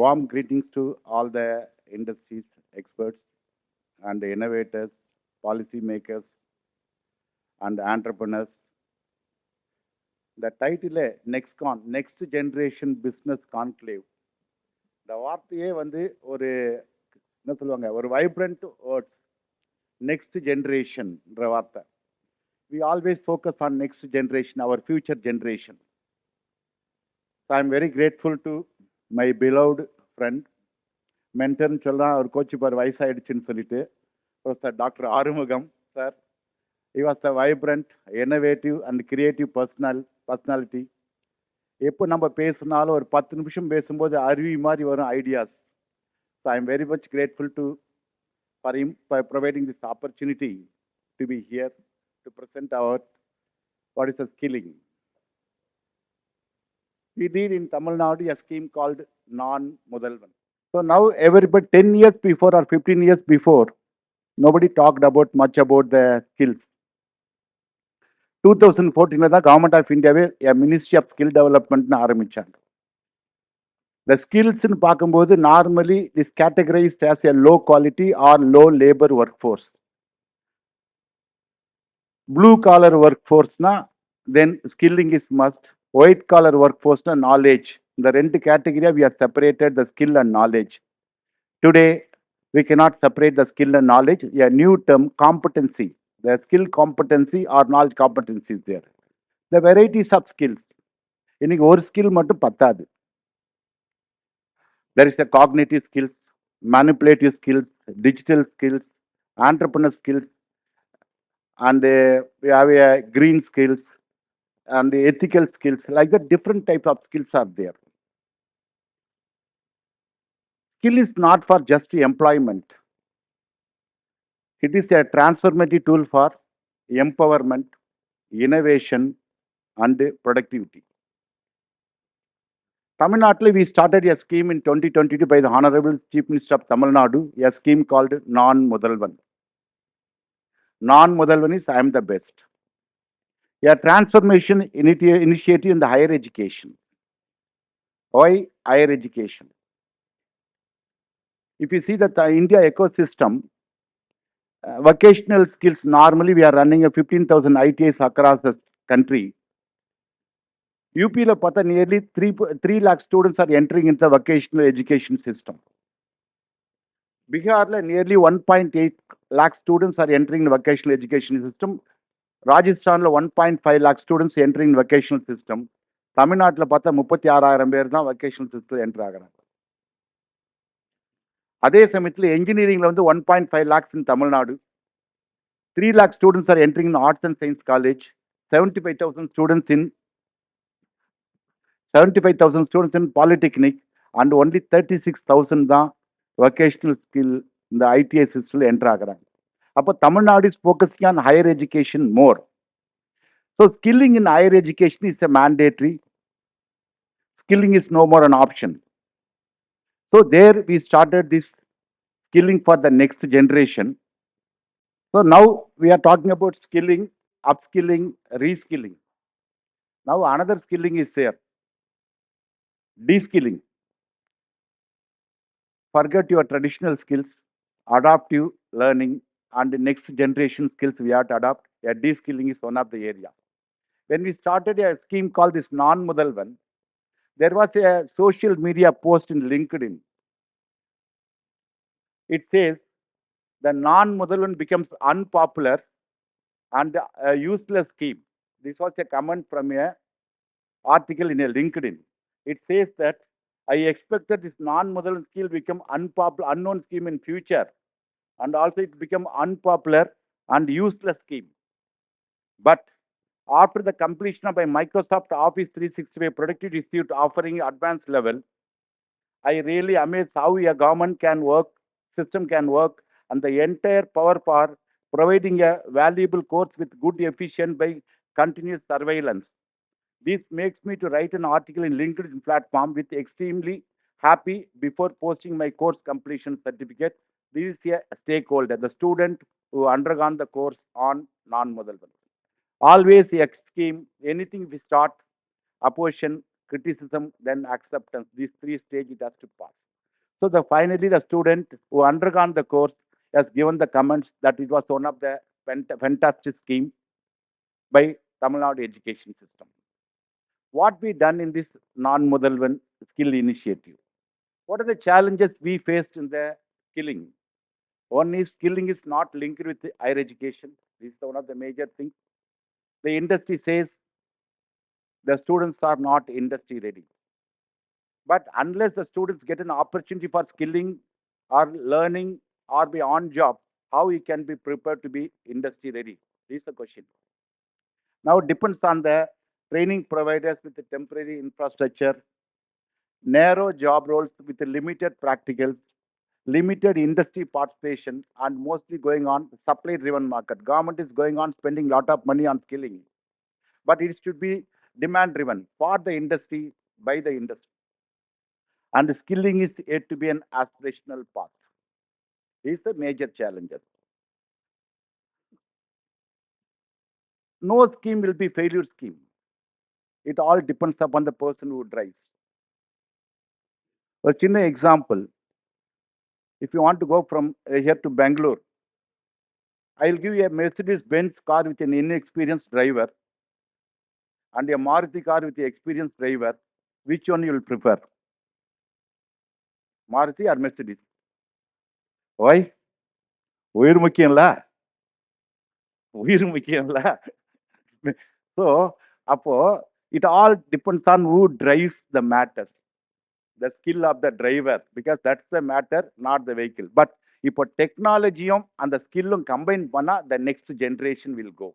warm greetings to all the industries, experts, and innovators, policymakers, and entrepreneurs. The title NEXCON, Next Generation Business Conclave. இந்த வார்த்தையே ஒரு என்ன சொல்லுவாங்க, ஒரு vibrant words, next ஜென்ரேஷன்ன்ற வார்த்தை. We always focus on next generation, our future generation. So I am very grateful to my beloved friend, மென்டர்னு சொல்லலாம், அவர் coach பார் வயசாயிடுச்சுன்னு சொல்லிட்டு, professor doctor Arumugam sir. He was a vibrant, innovative and creative personality. எப்போ நம்ம பேசினாலும் ஒரு 10 நிமிஷம் பேசும்போது அருவி மாதிரி வரும் ideas. So I am very much grateful for him for providing this opportunity to be here to present our what is the skilling. We did in Tamil Nadu a scheme called Naan Mudhalvan. So now everybody 10 years before or 15 years before, nobody talked much about the skills. 2014 the Government of India a Ministry of Skill Development ஆரம்பிச்சாங்க. The skills in பார்க்கும்போது normally is categorized as a low quality or low labor workforce. Blue collar workforce na then skilling is must. White collar workforce na knowledge. The ரெண்டு category we have separated the skill and knowledge. Today we cannot separate the skill and knowledge. A new term, competency. The skill competency or knowledge competency is there. The varieties of skills. இன்னைக்கு ஒரு skill மட்டும் பத்தாது. There is a cognitive skills, manipulative skills, digital skills, entrepreneur skills, and we have a green skills and the ethical skills. Like that, different types of skills are there. Skill is not for just employment. It is a transformative tool for empowerment, innovation, and productivity. Tamil Nadu, we started a scheme in 2022 by the Honorable Chief Minister of Tamil Nadu, a scheme called Naan Mudhalvan. Naan Mudhalvan is I am the best. A transformation initiative in the higher education. Why higher education? If you see that the India ecosystem, vocational skills, normally we are running a 15,000 ITIs across the country. UP nearly 3 lakh students are entering into the vocational education system. Bihar nearly 1.8 lakh students are entering the vocational education system. Rajasthan 1.5 lakh students entering the vocational system. Tamil Nadu 36,000 பேர் தான் vocational system enter ஆகுறாங்க. அதே சமயத்தில் engineering 1.5 lakhs in Tamil Nadu. 3 lakh students are entering in Arts and Science College. 75,000 students in Polytechnic, and only 36,000 தான் vocational skill in the ITI system enter ஆகுறாங்க. அப்போ Tamil Nadu is focusing on higher education more. So skilling in higher education is a mandatory. Skilling is no more an option. So there we started this skilling for the next generation. So now we are talking about skilling, upskilling, reskilling. Now another skilling is there. De-skilling. Forget your traditional skills, adaptive learning, and the next generation skills we have to adopt. Yeah, de-skilling is one of the area. When we started a scheme called this Naan Mudhalvan, there was a social media post in LinkedIn. It says the Naan Mudhalvan becomes unpopular and a useless scheme. This was a comment from a article in a LinkedIn. It says that I expect that this Naan Mudhalvan skill become unknown scheme in future, and also it become unpopular and useless scheme. But after the completion of my Microsoft Office 365 productivity suite offering advanced level, I really amazed how a government can work, system can work, and the entire power providing a valuable course with good efficient by continuous surveillance. This makes me to write an article in LinkedIn platform with extremely happy before posting my course completion certificate. This is a stakeholder, the student who undergone the course on Naan Mudhalvan. Always a scheme, anything we start, opposition, criticism, then acceptance. These 3 stages it has to pass. So finally, the student who undergone the course has given the comments that it was one of the fantastic scheme by Tamil Nadu education system. What we done in this non-Mudhalvan skill initiative? What are the challenges we faced in the skilling? One is skilling is not linked with higher education. This is one of the major things. The industry says the students are not industry ready. But unless the students get an opportunity for skilling or learning or be on job, how he can be prepared to be industry ready? This is the question. Now it depends on the training providers with the temporary infrastructure, narrow job roles with a limited practicals, limited industry participation, and mostly going on supply-driven market. Government is going on spending a lot of money on skilling, but it should be demand-driven for the industry, by the industry. And skilling is yet to be an aspirational path. These are major challenges. No scheme will be failure scheme. It all depends upon the person who drives. A chinna example, if you want to go from here to Bangalore, I'll give you a Mercedes-Benz car with an inexperienced driver and a Maruti car with an experienced driver. Which one you will prefer? Maruti or Mercedes? Why? உயிர் முக்கியம்ல உயிர் முக்கியம்ல So, அப்போ it all depends on who drives the matter, the skill of the driver, because that's the matter, not the vehicle. But இப்போ டெக்னாலஜியும் அந்த ஸ்கில்லும் combine பண்ணா the next generation will go.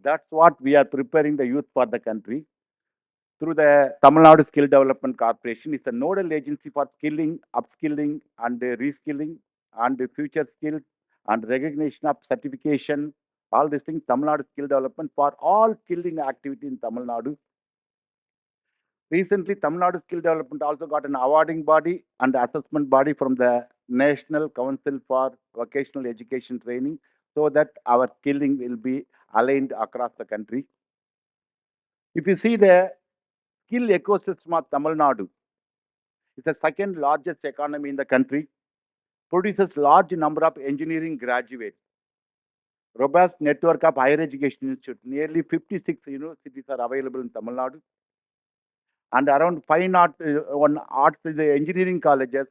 That's what we are preparing the youth for the country through the Tamil Nadu Skill Development Corporation. It's a nodal agency for skilling, upskilling, and reskilling, and future skills, and recognition of certification. All these things, Tamil Nadu Skill Development for all skilling activity in Tamil Nadu. Recently, Tamil Nadu Skill Development also got an awarding body and assessment body from the National Council for Vocational Education Training, so that our skilling will be aligned across the country. If you see the skill ecosystem of Tamil Nadu, it's the second largest economy in the country, produces large number of engineering graduates, robust network of higher education institutes. Nearly 56 universities are available in Tamil Nadu, and around 501 arts engineering colleges,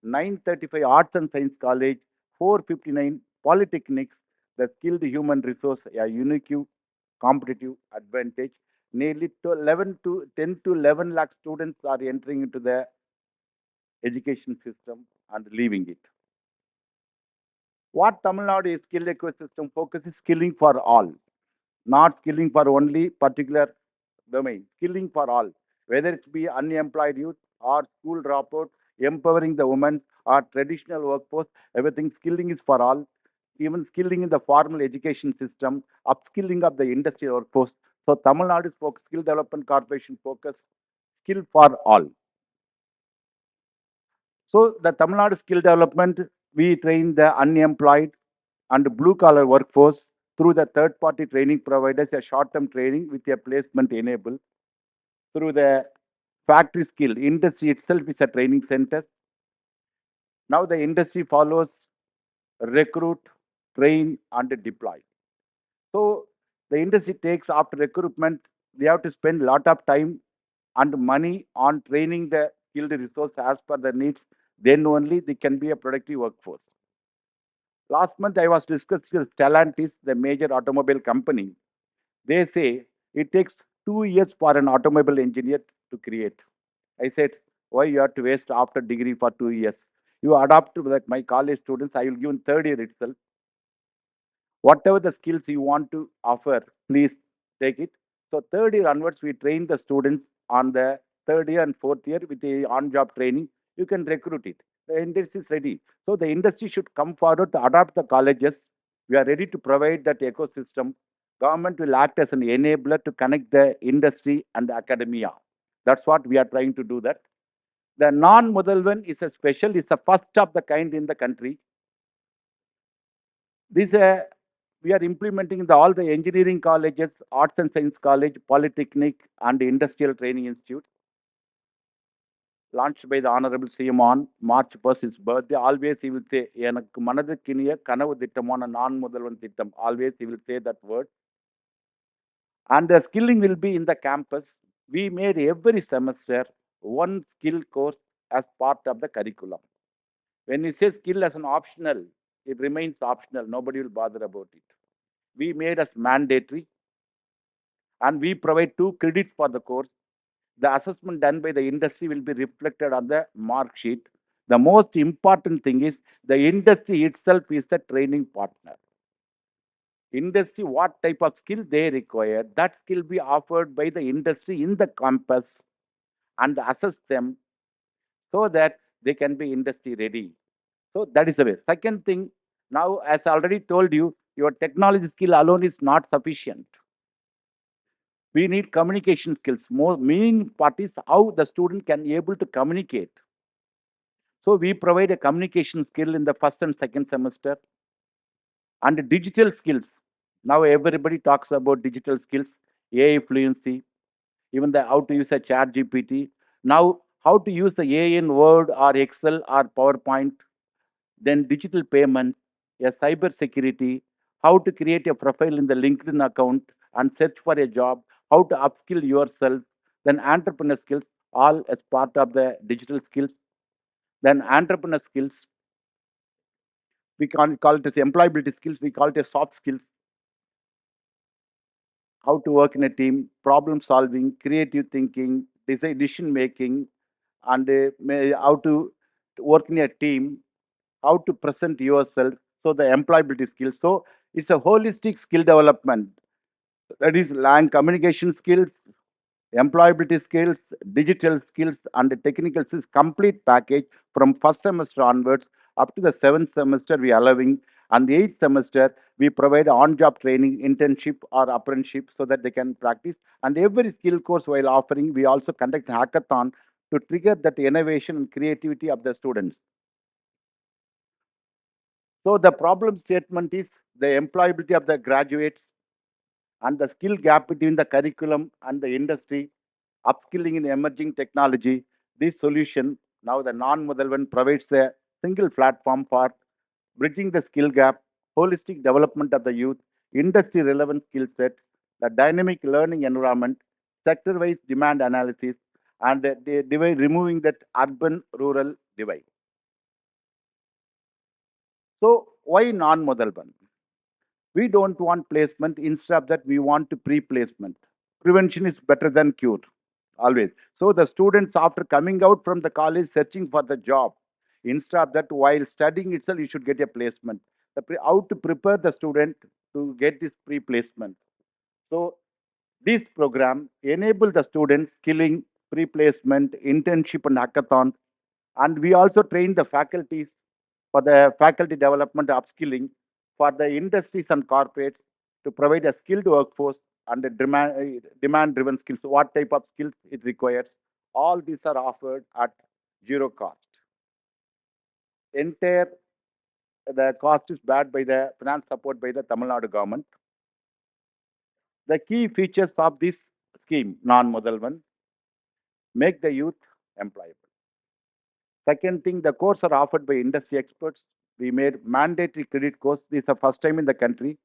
935 arts and science college, 459 polytechnics. The skilled human resource, a unique competitive advantage. Nearly 10 to 11 lakh students are entering into the education system and leaving it. What Tamil Nadu skill ecosystem focuses skilling for all, not skilling for only particular domain, skilling for all, whether it be unemployed youth or school dropout, empowering the women or traditional workforce, everything skilling is for all. Even skilling in the formal education system, upskilling of the industrial workforce. So Tamil Nadu's Skill Development Corporation focus skill for all. So the Tamil Nadu skill development, we train the unemployed and blue-collar workforce through the third-party training providers, a short-term training with a placement enable. Through the factory skill, industry itself is a training center. Now the industry follows recruit, train, and deploy. So the industry takes after recruitment, they have to spend a lot of time and money on training the skilled resource as per the needs. Then only they can be a productive workforce. Last month, I was discussing with Stellantis, the major automobile company. They say it takes 2 years for an automobile engineer to create. I said, why you have to waste after degree for 2 years? You adapt to like my college students, I will give in third year itself. Whatever the skills you want to offer, please take it. So third year onwards, we train the students on the third year and fourth year with the on-job training. You can recruit it. The industry is ready. So the industry should come forward to adopt the colleges. We are ready to provide that ecosystem. Government will act as an enabler to connect the industry and the academia. That's what we are trying to do that. The non-Mudhalvan is a special, is the first of the kind in the country. This we are implementing in all the engineering colleges, arts and science college, polytechnic, and industrial training institute. launched by the Honorable CM on March 1st, his birthday. Always he will say, எனக்கு மனதுக்கினிய கனவு திட்டமான நான் முதல்வன் திட்டம். Always he will say that word. And the skilling will be in the campus. We made every semester one skill course as part of the curriculum. When you say skill as an optional, it remains optional. Nobody will bother about it. We made as mandatory, and we provide 2 credits for the course. The assessment done by the industry will be reflected on the mark sheet. The most important thing is the industry itself is the training partner. Industry, what type of skill they require, that skill be offered by the industry in the campus and assess them so that they can be industry ready. So that is the way. Second thing, now as I already told you, your technology skill alone is not sufficient. We need communication skills. More main part is how the student can be able to communicate. So we provide a communication skill in the first and second semester. And digital skills. Now everybody talks about digital skills, AI fluency, even the how to use a chat GPT. Now, how to use the AI in Word or Excel or PowerPoint, then digital payment, a cyber security, how to create a profile in the LinkedIn account and search for a job, how to upskill yourself, then entrepreneur skills, all as part of the digital skills. Then entrepreneur skills, we can't call it as employability skills, we call it as soft skills. How to work in a team, problem solving, creative thinking, decision making, and how to work in a team, how to present yourself. So the employability skills. So it's a holistic skill development. That is land communication skills, employability skills, digital skills, and the technical skills, complete package from first semester onwards up to the seventh semester we are allowing. And the eighth semester, we provide on-job training, internship or apprenticeship so that they can practice. And every skill course while offering, we also conduct hackathon to trigger that innovation and creativity of the students. So the problem statement is the employability of the graduates and the skill gap between the curriculum and the industry, upskilling in emerging technology. This solution, now the non-Mudhalvan provides a single platform for bridging the skill gap, holistic development of the youth, industry relevant skill set, the dynamic learning environment, sector-wise demand analysis, and the divide, removing that urban-rural divide. So why non-Mudhalvan? We don't want placement. Instead of that, we want to pre-placement. Prevention is better than cure, always. So the students, after coming out from the college, searching for the job, instead of that, while studying itself, you should get a placement. How to prepare the student to get this pre-placement. So this program enable the students skilling, pre-placement, internship, and hackathon. And we also train the faculties for the faculty development upskilling for the industries and corporates to provide a skilled workforce and the demand-driven skills. What type of skills it requires? All these are offered at zero cost. Entire the cost is backed by the finance support by the Tamil Nadu government. The key features of this scheme, non-Mudhalvan, make the youth employable. Second thing, the course are offered by industry experts. We made mandatory credit course. This is the first time in the country.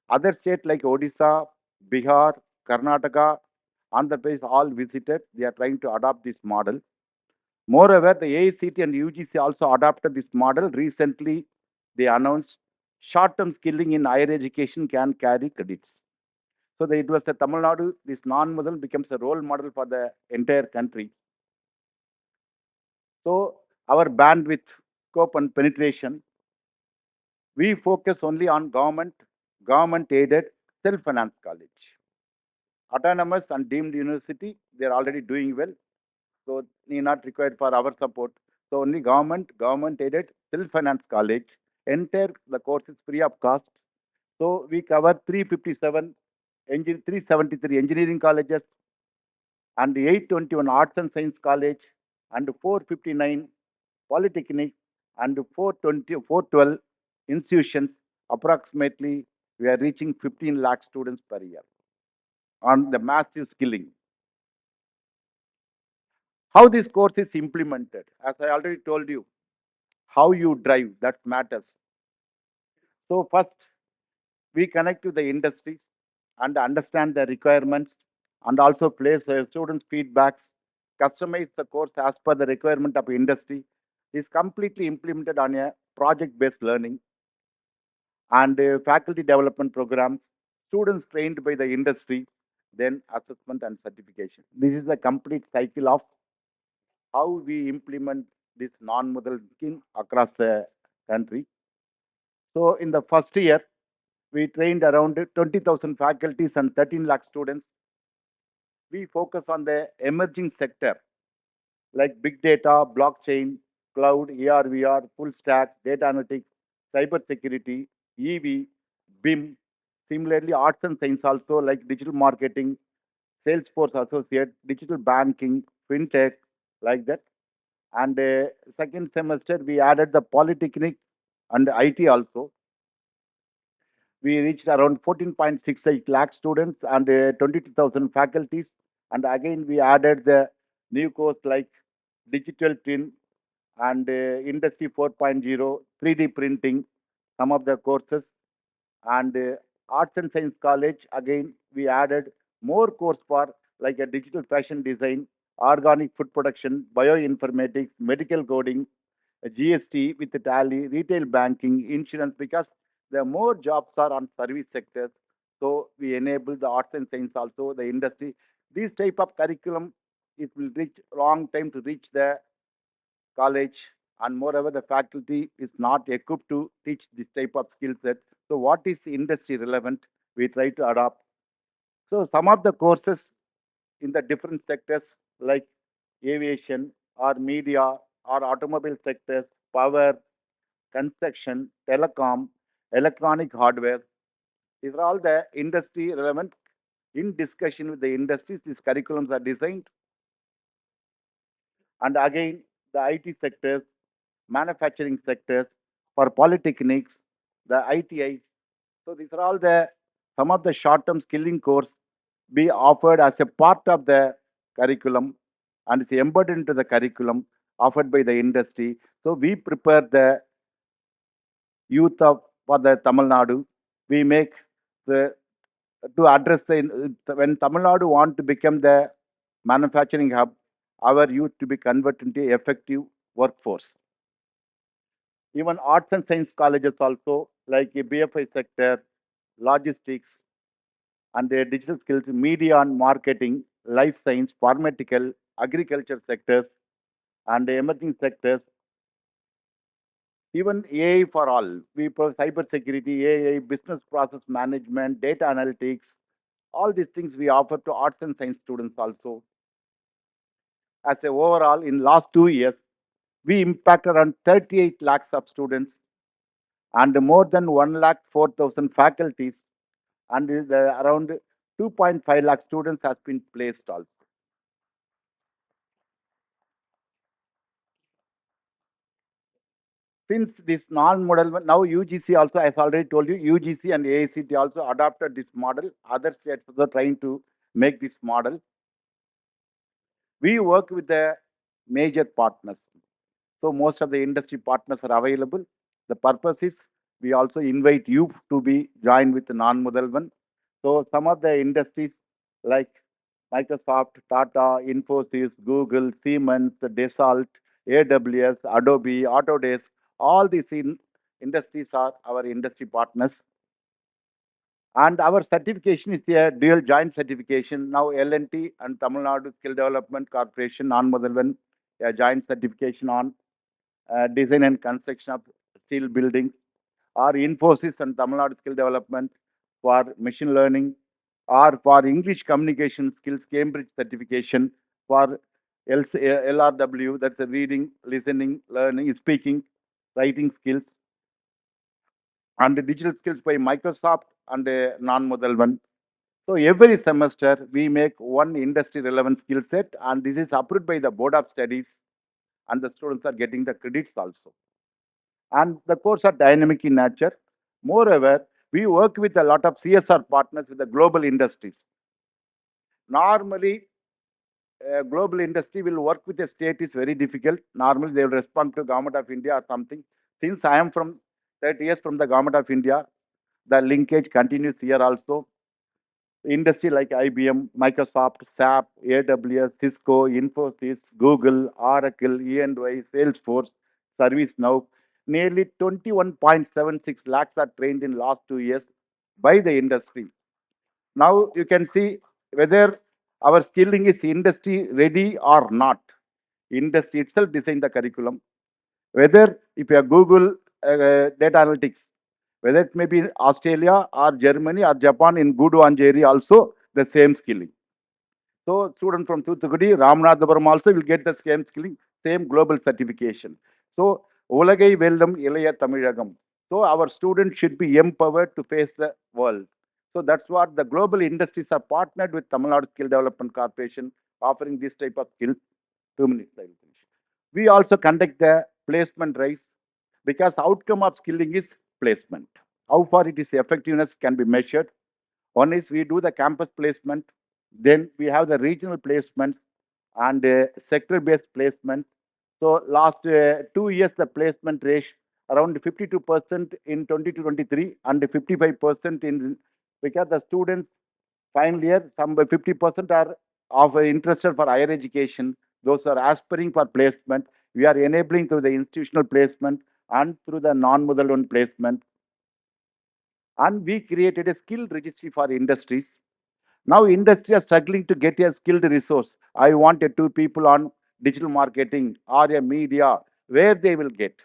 Other states like Odisha, Bihar, Karnataka, Andhra Pradesh all visited. They are trying to adopt this model. Moreover, the AICT and UGC also adopted this model. Recently, they announced short-term skilling in higher education can carry credits. So it was the Tamil Nadu, this non-Mudhal becomes a role model for the entire country. So our bandwidth, scope and penetration, we focus only on government-aided, self-financed college. Autonomous and deemed university, they are already doing well. So need not required for our support. So only government-aided, self-financed college. Entire the course is free of cost. So we cover 373 engineering colleges and 821 arts and science college and 459 polytechnic and 412 institutions. Approximately, we are reaching 15 lakh students per year on the massive skilling. How this course is implemented, as I already told you, how you drive, that matters. So first, we connect to the industries and understand the requirements and also place students' feedbacks, customize the course as per the requirement of industry, is completely implemented on a project-based learning and faculty development programs, students trained by the industry, then assessment and certification. This is the complete cycle of how we implement this non-model scheme across the country. So in the first year, we trained around 20,000 faculties and 13 lakh students. We focus on the emerging sector like big data, blockchain, cloud, AR, VR, full stack, data analytics, cyber security, EV, BIM. Similarly, arts and science also like digital marketing, Salesforce Associate, digital banking, fintech, like that. And second semester, we added the polytechnic and IT also. We reached around 14.68 lakh students and 22,000 faculties. And again, we added the new course like digital twin and industry 4.0, 3D printing, some of the courses. And arts and science college, again, we added more course for like a digital fashion design, organic food production, bioinformatics, medical coding, GST with the tally, retail banking, insurance, because the more jobs are on service sectors. So we enable the arts and science also, the industry. This type of curriculum, it will reach long time to reach the college, and moreover, the faculty is not equipped to teach this type of skill set. So what is industry relevant? We try to adopt. So some of the courses in the different sectors like aviation or media or automobile sectors, power, construction, telecom, electronic hardware. These are all the industry relevant. In discussion with the industries, these curriculums are designed. And again, the IT sectors, manufacturing sectors, for polytechnics, the ITIs. So these are all the some of the short-term skilling course be offered as a part of the curriculum and it's embedded into the curriculum offered by the industry. So we prepare the youth of for the Tamil Nadu. We make the to address the when Tamil Nadu want to become the manufacturing hub, our youth to be converted into effective workforce. Even arts and science colleges also, like a BFI sector, logistics, and the digital skills, media and marketing, life science, pharmaceutical, agriculture sectors, and the emerging sectors. Even AI for all, we provide cyber security, AI, business process management, data analytics, all these things we offer to arts and science students also. As a overall, in last 2 years, we impact around 38 lakhs of students and more than 1 lakh 4,000 faculties and around 2.5 lakh students has been placed also. Since this non-model, now UGC also, as already told you, UGC and AICT also adopted this model. Other states are trying to make this model. We work with the major partners. So most of the industry partners are available. The purpose is we also invite you to be joined with the non-Mudhalvan. So some of the industries like Microsoft, Tata, Infosys, Google, Siemens, Dassault, AWS, Adobe, Autodesk, all these industries are our industry partners. And our certification is a dual joint certification. Now L&T and Tamil Nadu Skill Development Corporation, non-Mudhalvan, a joint certification on design and construction of steel buildings, or Infosys and Tamil Nadu Skill Development for machine learning, or for English communication skills, Cambridge certification for LRW, that's the reading, listening, learning, speaking, writing skills, and the digital skills by Microsoft and non-Mudhalvan. So every semester we make one industry relevant skill set, and this is approved by the Board of Studies, and the students are getting the credits also. And the course are dynamic in nature. Moreover, we work with a lot of CSR partners with the global industries. Normally, global industry will work with a state is very difficult. Normally, they will respond to government of India or something. Since I am from 30 years from the government of India, the linkage continues here also. Industry like IBM, Microsoft, SAP, AWS, Cisco, Infosys, Google, Oracle, E&Y, Salesforce, ServiceNow, nearly 21.76 lakhs are trained in last 2 years by the industry. Now you can see whether our skilling is industry ready or not. Industry itself design the curriculum. Whether if you are Google data analytics, whether it may be Australia or Germany or Japan in Guduanjeri also the same skilling. So student from Thuthukudi, Ramanathapuram also will get the same skilling, same global certification. So Ulagai Veldam Ilaya Tamilagam. So our students should be empowered to face the world. So that's what the global industries are partnered with Tamil Nadu Skill Development Corporation, offering this type of skill. 2 minutes. I will finish. We also conduct the placement drives because outcome of skilling is placement. How far it is effectiveness can be measured. One is we do the campus placement, then we have the regional placements and sector-based placement. So last 2 years, the placement rate around 52% in 2023 and 55% in because the students final year, some 50% are of interested for higher education. Those are aspiring for placement. We are enabling through the institutional placement and through the non-Mudhalvan placement. And we created a skill registry for industries. Now industry are struggling to get a skilled resource. I wanted two people on digital marketing or a media where they will get.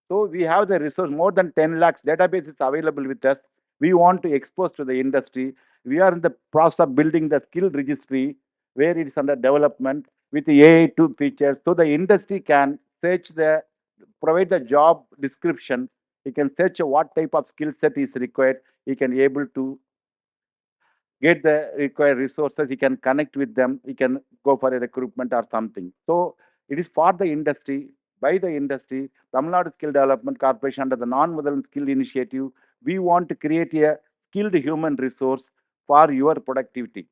So we have the resource, more than 10 lakhs databases available with us. We want to expose to the industry. We are in the process of building the skill registry where it is under development with the AI2 features. So the industry can search the, provide the job description. He can search what type of skill set is required. He can able to get the required resources, he can connect with them, he can go for a recruitment or something. So it is for the industry, by the industry, Tamil Nadu Skill Development Corporation under the Non-Mudhalvan Skill Initiative, we want to create a skilled human resource for your productivity.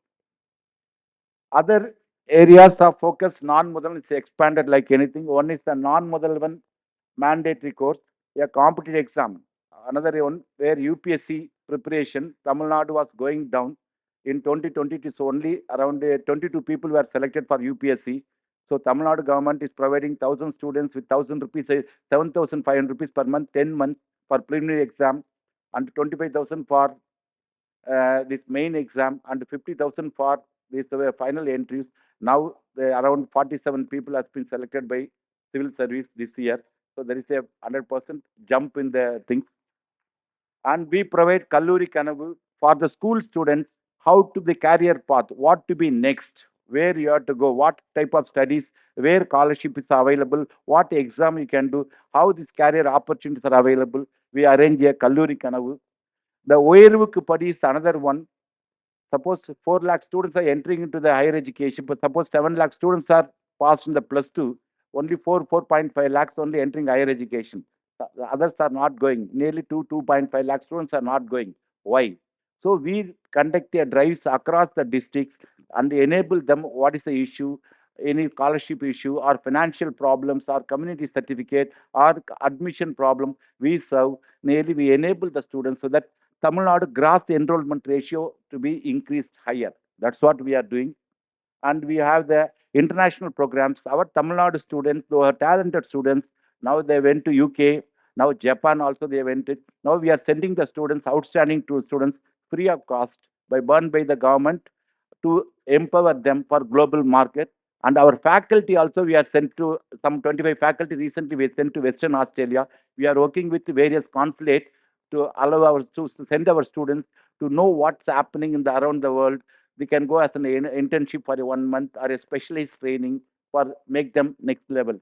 Other areas of focus, non-Mudhalvan is expanded like anything. One is the non-Mudhalvan mandatory course, a competitive exam. Another one where UPSC preparation, Tamil Nadu was going down. In 2022, so only around 22 people were selected for UPSC. So Tamil Nadu government is providing 1,000 students with 1,000 rupees, 7,500 rupees per month, 10 months for preliminary exam, and 25,000 for this main exam, and 50,000 for this final entries. Now around 47 people has been selected by civil service this year. So there is a 100% jump in the things. And we provide Kalluri Kanavu for the school students, how to the career path, what to be next, where you have to go, what type of studies, where scholarship is available, what exam you can do, how these career opportunities are available. We arrange a Kalluri Kanavu. The Oyervukku Padi is another one. Suppose 4 lakh students are entering into the higher education, but suppose 7 lakh students are passed in the plus two, only 4.5 lakhs only entering higher education. The others are not going. Nearly 2.5 lakh students are not going. Why? So we conduct a drives across the districts and enable them what is the issue, any scholarship issue or financial problems or community certificate or admission problem. We serve, nearly we enable the students so that Tamil Nadu gross enrollment ratio to be increased higher. That's what we are doing. And we have the international programs. Our Tamil Nadu students, who are talented students, now they went to UK, now Japan also they went it. Now we are sending the students, outstanding to students, free of cost by borne by the government to empower them for global market. And our faculty also, we are sent to some 25 faculty recently we sent to Western Australia. We are working with various consulate to allow our to send our students to know what's happening in the around the world. We can go as an internship for 1 month or a specialized training for make them next level.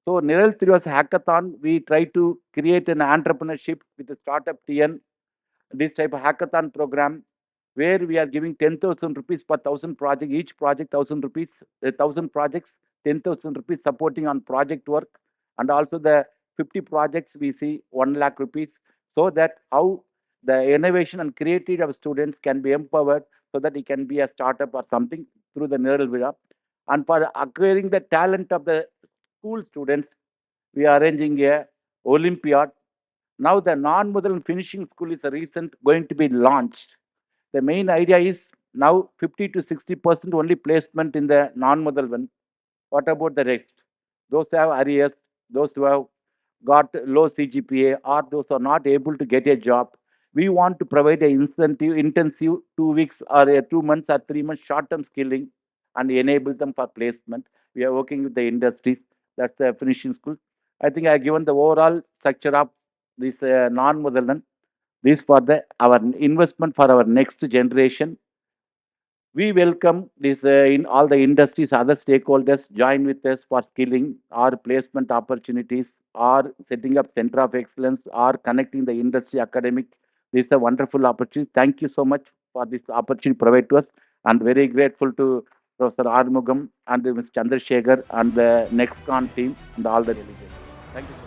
So Niral Triva's hackathon, we try to create an entrepreneurship with a startup TN, this type of hackathon program where we are giving 10,000 rupees per 1,000 project, each project 1,000 rupees, 1,000 projects, 10,000 rupees supporting on project work, and also the 50 projects we see 1 lakh rupees, so that how the innovation and creativity of students can be empowered so that it can be a startup or something through the Neural Villa. And for acquiring the talent of the school students, we are arranging a Olympiad. Now the non-Mudhalvan finishing school is a recent going to be launched. The main idea is now 50 to 60% only placement in the non-Mudhalvan. What about the rest? Those who have arrears, those who have got low CGPA, or those who are not able to get a job. We want to provide an incentive, intensive 2 weeks or 2 months or 3 months short-term skilling and enable them for placement. We are working with the industries. That's the finishing school. I think I have given the overall structure of this non-Mudhalvan. This for the our investment for our next generation. We welcome this in all the industries, other stakeholders join with us for skilling or placement opportunities or setting up center of excellence or connecting the industry academic. This is a wonderful opportunity. Thank you so much for this opportunity provided to us, and very grateful to Professor Armugam and Mr. Chandrasekhar and the NEXCON team and all the delegates. Thank you so much.